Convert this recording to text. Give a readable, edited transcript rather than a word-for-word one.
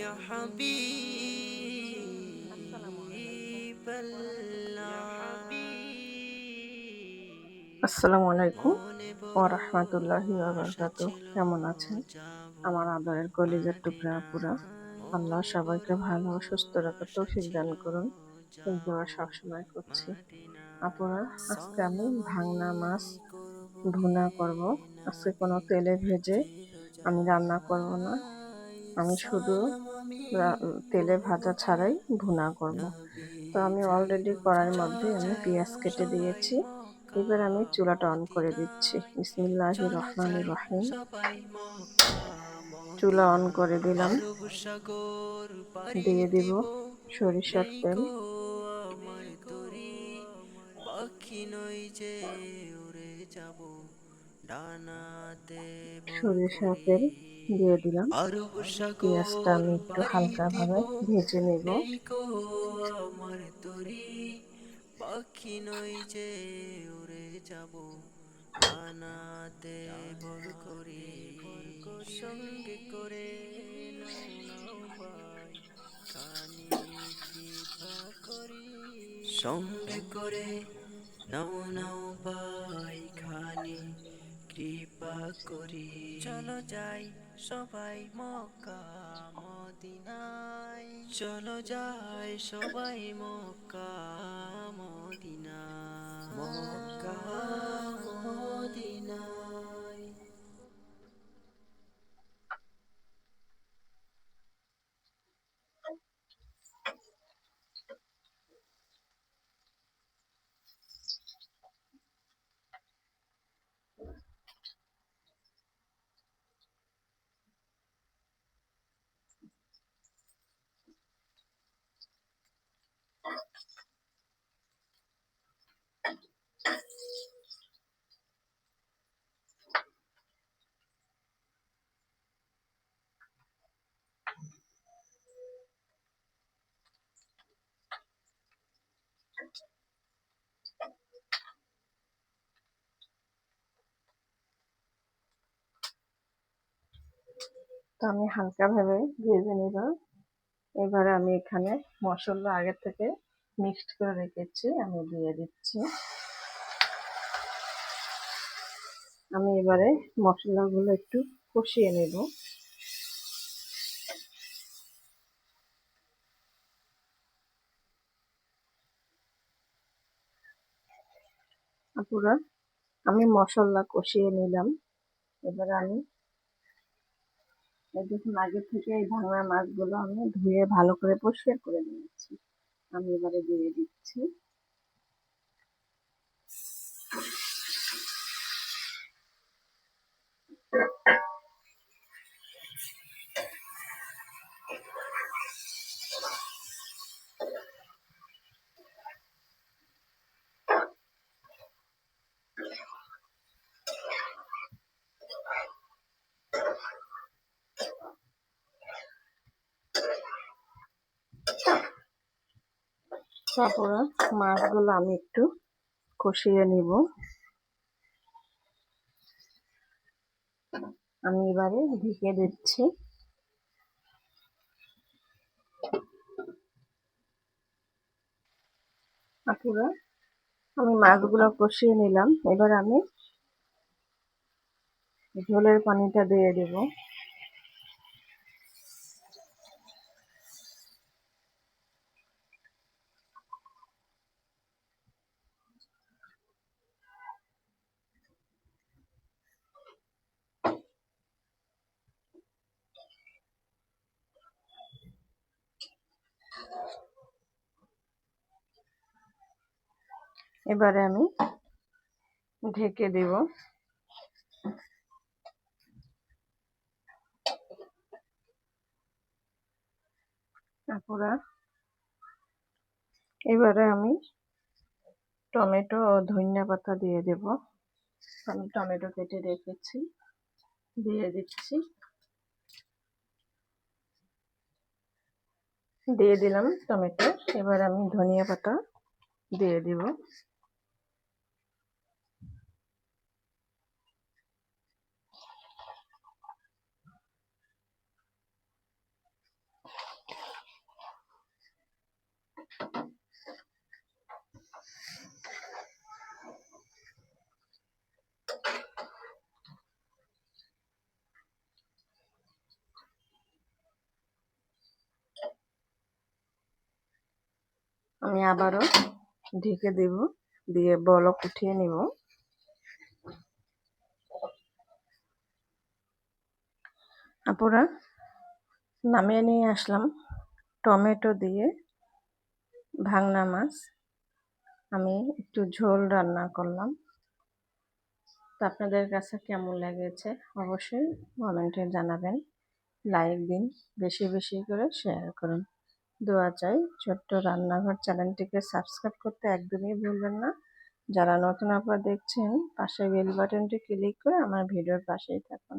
يا حبيب الله আসসালামু আলাইকুম মনে ওয়া বড় রাহমাতুল্লাহি ওয়া আশা বারাকাতুহু। ছিল কেমন আছেন যাব আমার আদরের কলিজার টুকরা আপুরা? মদিনায় আল্লাহ মনে সবাইকে বড় ভালো ও সুস্থ রাখার আশা তৌফিক দান ছিল করুন। এই যাব দোয়া সবসময় করছি। আপুরা, মদিনায় আজকে আমি সালাম আমি ভাংনা মাছ করব হে ভুনা করব। আজকে কোনো নবী তেলে ভেজে আমি রান্না করব না। চিরজাই আমি শুধু সালাম আমি তেলে করব ভাজা যে ছাড়াই ভুনা করব। নবী তো আমি অলরেডি কড়াইয়ের মধ্যে আমি চিরজাই পেঁয়াজ কেটে সবাই দিয়েছি। মক্কা এবার আমি চুলাটা অন করে দিচ্ছি। মদিনায় বিসমিল্লাহির চলে রহমানির যাই রহিম। সবাই মক্কা চুলা অন করে মদিনায় দিলাম। আরব সাগর পাড়ি দিয়ে দিব দিব সরিষার নেই তেল। কো আমার তরি পাখি নই যে উড়ে যাব ডানাতে ভর সরিষার করি তেল দিয়ে দিলাম। আরব পেঁয়াজটা সাগর আমি একটু পাড়ি হালকা দিব ভাবে ভেজে নেব। নেই কো আমার তরি পাখি নই যে উড়ে যাব ডানাতে ভর করি সঙ্গে করে নাও নাও ভাই খানি কৃপা করি সঙ্গে করে নাও নাও ভাই খানি কৃপা করি চলো যাই সবাই মক্কা মদিনায় চলো যাই সবাই মক্কা মদিনায় মক্কা মদিনায় তো আমি হালকা ভাবে ভেজে নিলাম। এবারে আমি এখানে মশলা আগে থেকে মিক্সড করে রেখেছি, আমি দিয়ে দিচ্ছি। আমি এবারে মশলাগুলো একটু কষিয়ে নেব। আপুরা, আমি মশলা কষিয়ে নিলাম। এবারে আমি এই দেখুন, আগে থেকে এই ভাঙা মাছগুলো আমি ধুয়ে ভালো করে পরিষ্কার করে নিয়েছি। আমি এবারে দিয়ে দিচ্ছি। তারপরে মাছগুলো আমি একটু কষিয়ে নিব। আমি এবারে ঢেকে দিচ্ছি। আপুরা, আমি মাছগুলো কষিয়ে নিলাম। এবার আমি ঝোলের পানিটা দিয়ে দেব। এবারে আমি ঢেকে দেব। আপুরা, এবারে আমি টমেটো ও ধনিয়া পাতা দিয়ে দেব। আমি টমেটো কেটে রেখেছি, দিয়ে দিচ্ছি। দিয়ে দিলাম টমেটো। এবার আমি ধনিয়া পাতা দিয়ে দিব। আমি আবারও ঢেকে দেব, দিয়ে বলক উঠিয়ে নিব। আপুরা, নামিয়ে নিয়ে আসলাম টমেটো দিয়ে ভাংনা মাছ। আমি একটু ঝোল রান্না করলাম। তো আপনাদের কাছে কেমন লেগেছে অবশ্যই কমেন্টে জানাবেন। লাইক দিন, বেশি বেশি করে শেয়ার করুন। দোয়া চাই। ছোট্ট রান্নাঘর চ্যানেলটিকে সাবস্ক্রাইব করতে একদমই ভুলবেন না। যারা নতুন আপনারা দেখছেন, পাশে বেল বাটনটি ক্লিক করে আমার ভিডিওর পাশেই থাকুন।